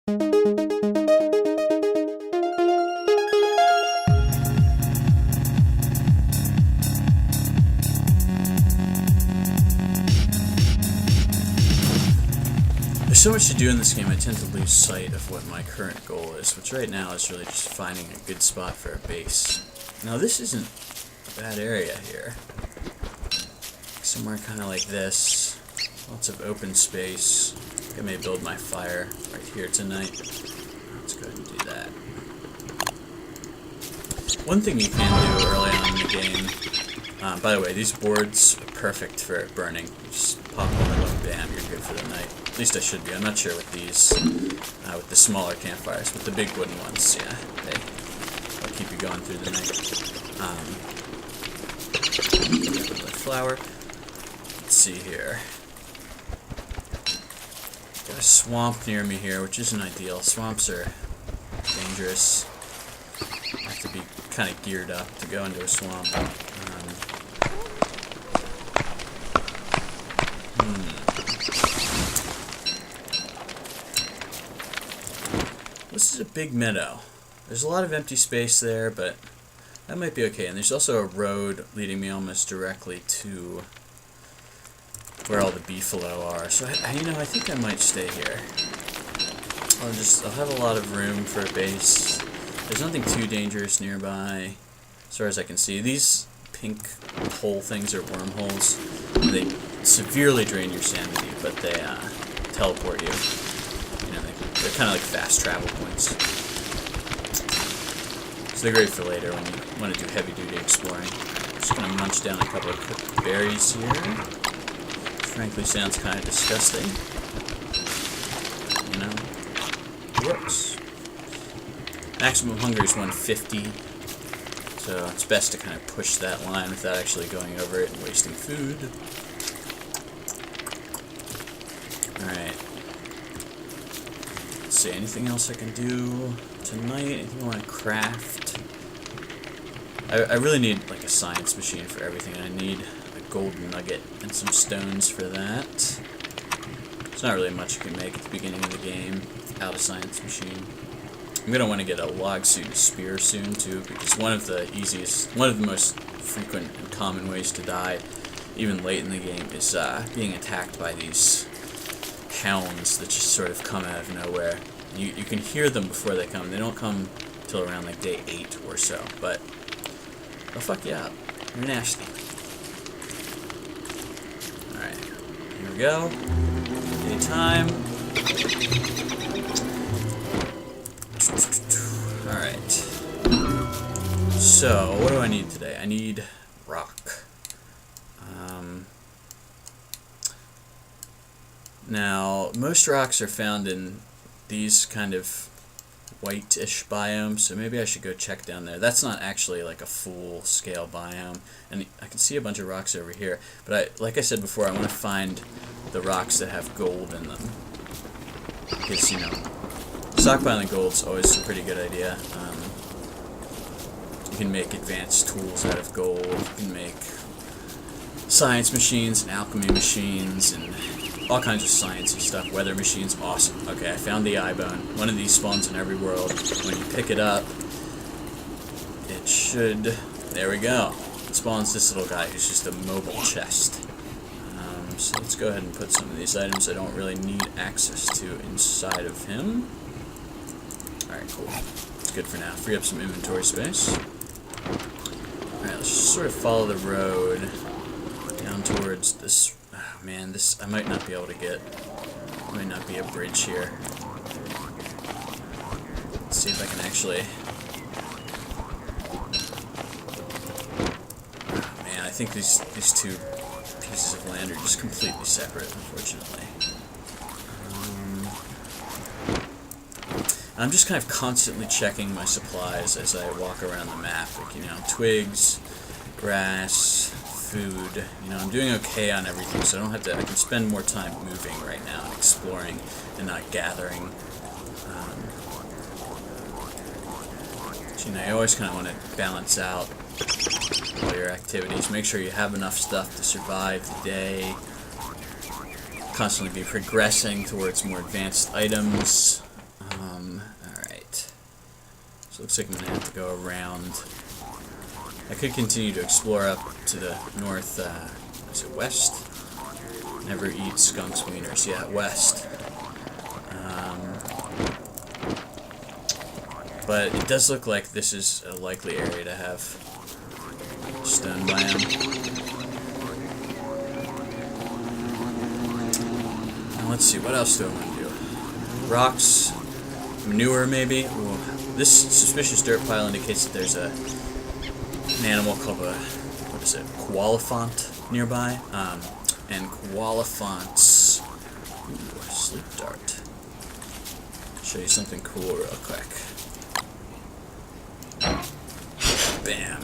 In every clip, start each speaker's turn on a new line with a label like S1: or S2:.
S1: There's so much to do in this game, I tend to lose sight of what my current goal is, which right now is really just finding a good spot for a base. Now this isn't a bad area here. Somewhere kind of like this. Lots of open space. I think I may build my fire right here tonight. Let's go ahead and do that. One thing you can do early on in the game, by the way, these boards are perfect for burning. You just pop one of them, bam, you're good for the night. At least I should be. I'm not sure with these, with the smaller campfires, but the big wooden ones, yeah, they'll keep you going through the night. The flour. Let's see here. Got a swamp near me here, which isn't ideal. Swamps are dangerous. I have to be kind of geared up to go into a swamp. This is a big meadow. There's a lot of empty space there, but that might be okay. And there's also a road leading me almost directly to where all the beefalo are. So I think I might stay here. I'll have a lot of room for a base. There's nothing too dangerous nearby, as far as I can see. These pink hole things are wormholes. They severely drain your sanity, but they teleport you. They're kind of like fast travel points. So they're great for later when you want to do heavy-duty exploring. I'm just going to munch down a couple of cooked berries here. Frankly, sounds kind of disgusting. You know? Gross. Maximum hunger is 150. So it's best to kind of push that line without actually going over it and wasting food. Alright. Let's see, anything else I can do tonight? Anything I want to craft? I really need like a science machine for everything, and I need a golden nugget and some stones for that. There's not really much you can make at the beginning of the game without a science machine. I'm going to want to get a log suit and spear soon too, because one of the most frequent and common ways to die, even late in the game, is being attacked by these hounds that just sort of come out of nowhere. You can hear them before they come. They don't come till around like day 8 or so, but they'll fuck you up. They're nasty. Alright, here we go. Anytime. Alright. So, what do I need today? I need rock. Now, most rocks are found in these kind of whitish biomes, so maybe I should go check down there. That's not actually like a full-scale biome, and I can see a bunch of rocks over here, but like I said before, I want to find the rocks that have gold in them, because, stockpiling gold's always a pretty good idea. You can make advanced tools out of gold, you can make science machines and alchemy machines, and all kinds of sciencey stuff. Weather machines, awesome. Okay, I found the eye bone. One of these spawns in every world. When you pick it up, it should... There we go. It spawns this little guy who's just a mobile chest. So let's go ahead and put some of these items I don't really need access to inside of him. Alright, cool. It's good for now. Free up some inventory space. Alright, let's just sort of follow the road down towards this... Oh man, I might not be able to get... Might not be a bridge here. Let's see if I can actually... Oh man, I think these two pieces of land are just completely separate, unfortunately. I'm just kind of constantly checking my supplies as I walk around the map. Like, twigs, grass, food. I'm doing okay on everything, so I can spend more time moving right now and exploring and not gathering. You always kind of want to balance out all your activities. Make sure you have enough stuff to survive the day. Constantly be progressing towards more advanced items. So it looks like I'm going to have to go around. I could continue to explore up to the north, is it west? Never eat skunks' wieners. Yeah, west. But it does look like this is a likely area to have stone biome. Now let's see, what else do I want to do? Rocks, manure maybe. Ooh, this suspicious dirt pile indicates that there's an animal called a, what is it, koalefant nearby. And koalefants, ooh, sleep dart. Show you something cool real quick. Bam.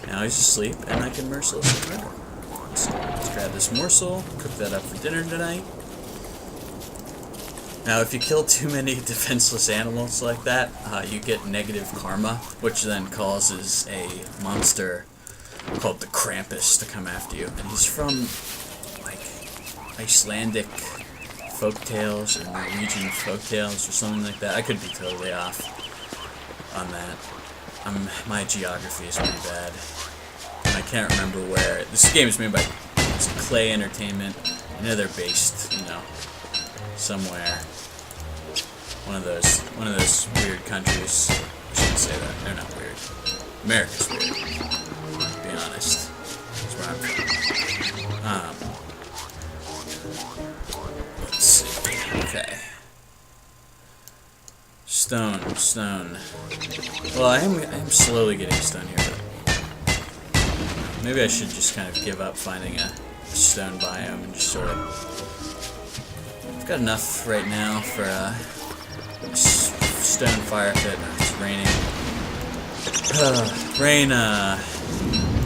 S1: Now he's asleep, and I can mercilessly murder him. So let's grab this morsel, cook that up for dinner tonight. Now, if you kill too many defenseless animals like that, you get negative karma, which then causes a monster called the Krampus to come after you. And he's from, like, Icelandic folktales or Norwegian folktales or something like that. I could be totally off on that. My geography is pretty bad, and I can't remember where. This game is made by Clay Entertainment. I know they're based, you know, somewhere. One of those weird countries. I shouldn't say that. They're not weird. America's weird. To be honest, that's where I'm from. Let's see. Okay. Stone. Well, I am slowly getting stone here, but maybe I should just kind of give up finding a stone biome and just sort of. I've got enough right now for a stone fire pit. It's raining. Rain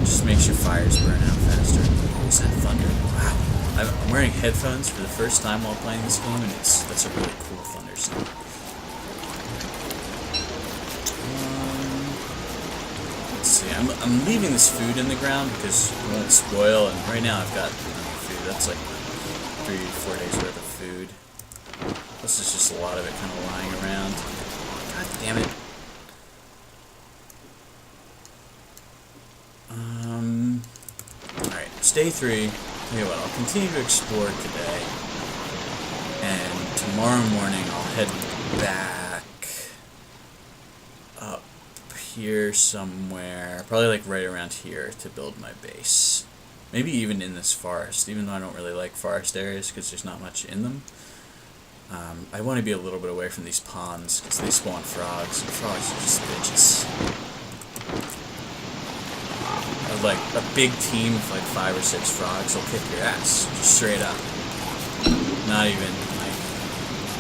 S1: just makes your fires burn out faster. What's that thunder? Wow. I'm wearing headphones for the first time while playing this game, and that's a really cool thunder sound. I'm leaving this food in the ground because it won't spoil, and right now I've got enough food. That's like 3 to 4 days worth of food. Plus there's just a lot of it kind of lying around. God damn it. Alright, it's day 3. Tell you what, I'll continue to explore today, and tomorrow morning I'll head back up here somewhere, probably like right around here, to build my base. Maybe even in this forest, even though I don't really like forest areas because there's not much in them. I want to be a little bit away from these ponds because they spawn frogs, and frogs are just bitches. Like a big team of like 5 or 6 frogs will kick your ass, just straight up. Not even like,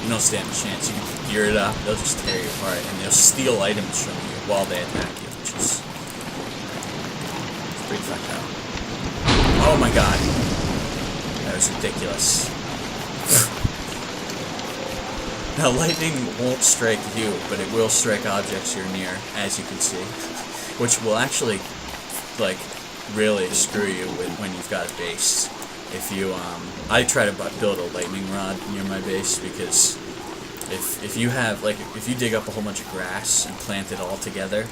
S1: you don't stand a chance. You can gear it up, they'll just tear you apart, and they'll steal items from you while they attack you, which is pretty fucked up. Oh my god, that was ridiculous. Now lightning won't strike you, but it will strike objects you're near, as you can see, which will actually like really screw you when you've got a base. If you I try to build a lightning rod near my base because if you have if you dig up a whole bunch of grass and plant it all together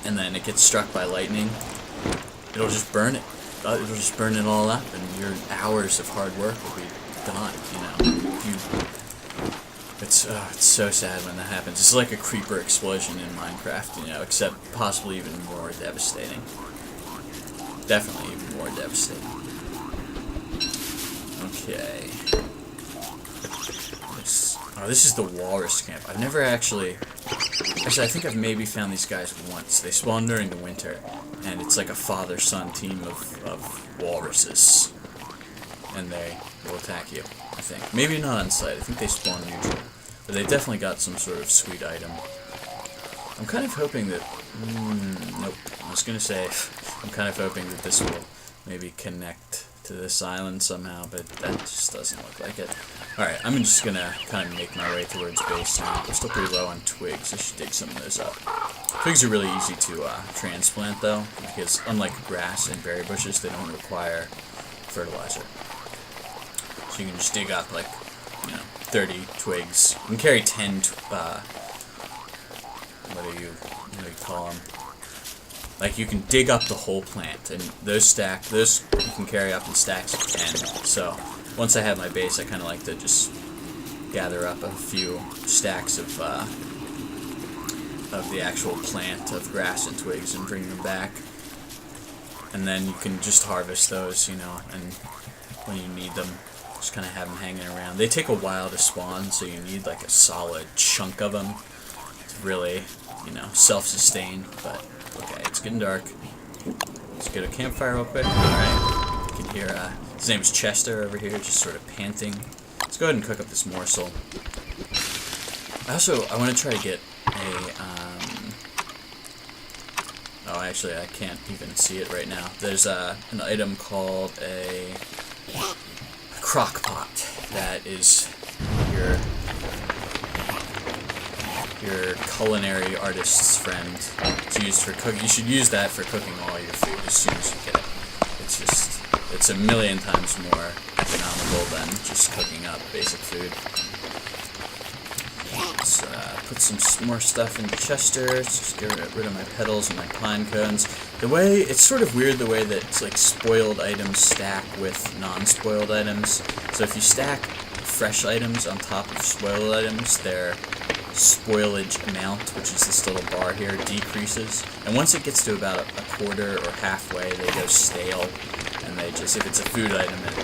S1: and then it gets struck by lightning, it'll just burn it. It'll just burn it all up, and your hours of hard work will be done. You know, it's so sad when that happens. It's like a creeper explosion in Minecraft, you know, except possibly even more devastating. Definitely even more devastating. Okay. This is the walrus camp. I've never actually I think I've maybe found these guys once. They spawn during the winter, and it's like a father-son team of walruses. And they will attack you, I think. Maybe not on sight. I think they spawn neutral. But they definitely got some sort of sweet item. I'm kind of hoping that... nope. I was going to say, I'm kind of hoping that this will maybe connect to this island somehow, but that just doesn't look like it. Alright, I'm just going to kind of make my way towards base now. We're still pretty low on twigs. I should dig some of those up. Twigs are really easy to transplant, though, because unlike grass and berry bushes, they don't require fertilizer. So you can just dig up, like, 30 twigs. You can carry 10 what do you call them? Like, you can dig up the whole plant, and those you can carry up in stacks of 10. So once I have my base, I kind of like to just gather up a few stacks of the actual plant of grass and twigs and bring them back. And then you can just harvest those, you know, and when you need them, just kind of have them hanging around. They take a while to spawn, so you need like a solid chunk of them to really, you know, self-sustain. But okay, it's getting dark. Let's get a campfire real quick. Alright, you can hear, his name's Chester over here, just sort of panting. Let's go ahead and cook up this morsel. I want to try to get oh, actually, I can't even see it right now. There's an item called a crock pot that is your culinary artist's friend. It's used for cooking. You should use that for cooking all your food as soon as you get it. It's a million times more economical than just cooking up basic food. Let's put some more stuff in Chester. Let's just get rid of my petals and my pine cones. It's sort of weird the way that it's like spoiled items stack with non-spoiled items. So if you stack fresh items on top of spoiled items, their spoilage amount, which is this little bar here, decreases. And once it gets to about a quarter or halfway, they go stale. And they just, if it's a food item, it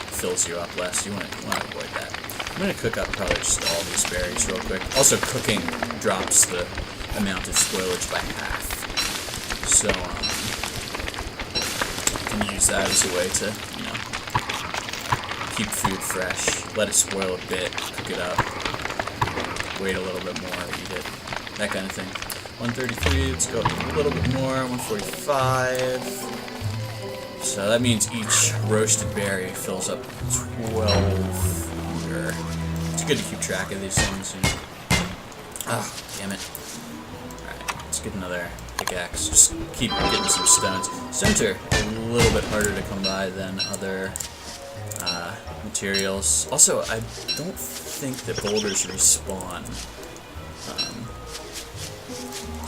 S1: fills you up less. You want to avoid that. I'm going to cook up probably just all these berries real quick. Also, cooking drops the amount of spoilage by half. So, you can use that as a way to, you know, keep food fresh, let it spoil a bit, cook it up, wait a little bit more, eat it, that kind of thing. 133, let's go up a little bit more, 145. So that means each roasted berry fills up 12. It's good to keep track of these things, you know. Ah, damn it. Alright, let's get another pickaxe. Just keep getting some stones. Stones are a little bit harder to come by than other materials. Also, I don't think that boulders respawn.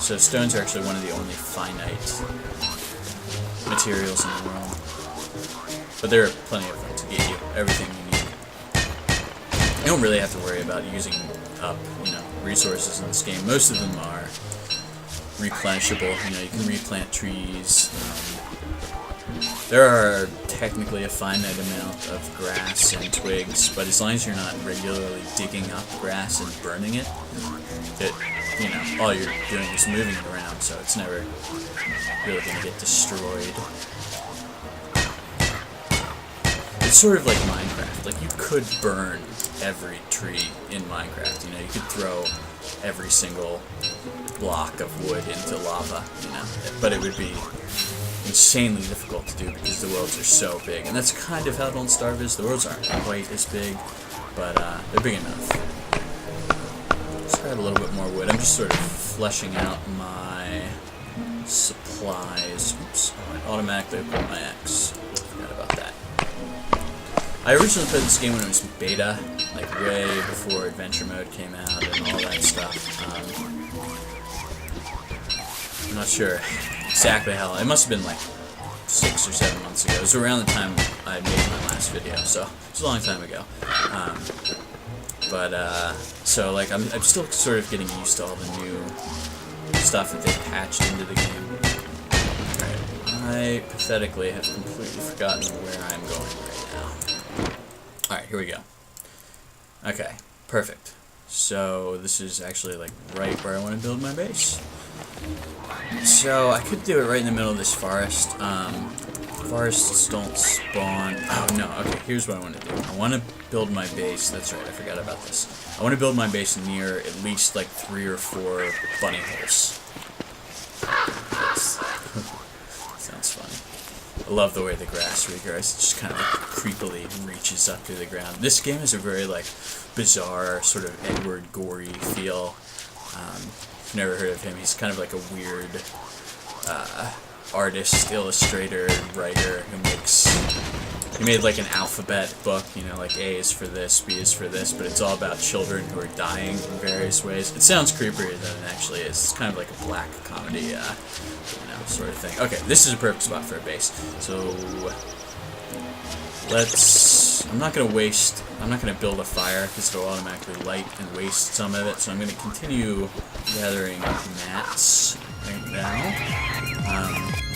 S1: So stones are actually one of the only finite materials in the world. But there are plenty of them to get you everything you need. You don't really have to worry about using up, you know, resources in this game. Most of them are replenishable. You know, you can replant trees. There are technically a finite amount of grass and twigs, but as long as you're not regularly digging up grass and burning it, you know, all you're doing is moving it around, so it's never really going to get destroyed. It's sort of like Minecraft. Like, you could burn every tree in Minecraft. You know, you could throw every single block of wood into lava, you know, but it would be insanely difficult to do because the worlds are so big. And that's kind of how Don't Starve is. The worlds aren't quite as big, but they're big enough. Let's grab a little bit more wood. I'm just sort of fleshing out my supplies. Oops, I automatically equip my axe. Forgot about that. I originally played this game when it was beta, like way before Adventure Mode came out and all that stuff. I'm not sure exactly how. It must have been like 6 or 7 months ago. It was around the time I made my last video, so it's a long time ago. So like I'm still sort of getting used to all the new stuff that they've patched into the game. Right. I pathetically have completely forgotten where I'm going right now. Alright, here we go. Okay, perfect. So this is actually like right where I want to build my base. So I could do it right in the middle of this forest. Forests don't spawn. Oh no, okay, here's what I want to do. I want to build my base. That's right, I forgot about this. I want to build my base near at least like 3 or 4 bunny holes. Sounds funny. I love the way the grass regrows. It just kind of like creepily reaches up through the ground. This game has a very like bizarre sort of Edward Gorey feel. Never heard of him. He's kind of like a weird artist, illustrator, writer who makes. He made like an alphabet book, you know, like A is for this, B is for this, but it's all about children who are dying in various ways. It sounds creepier than it actually is. It's kind of like a black comedy, you know, sort of thing. Okay, this is a perfect spot for a base. So let's. I'm not gonna build a fire because it'll automatically light and waste some of it. So I'm gonna continue gathering mats right now.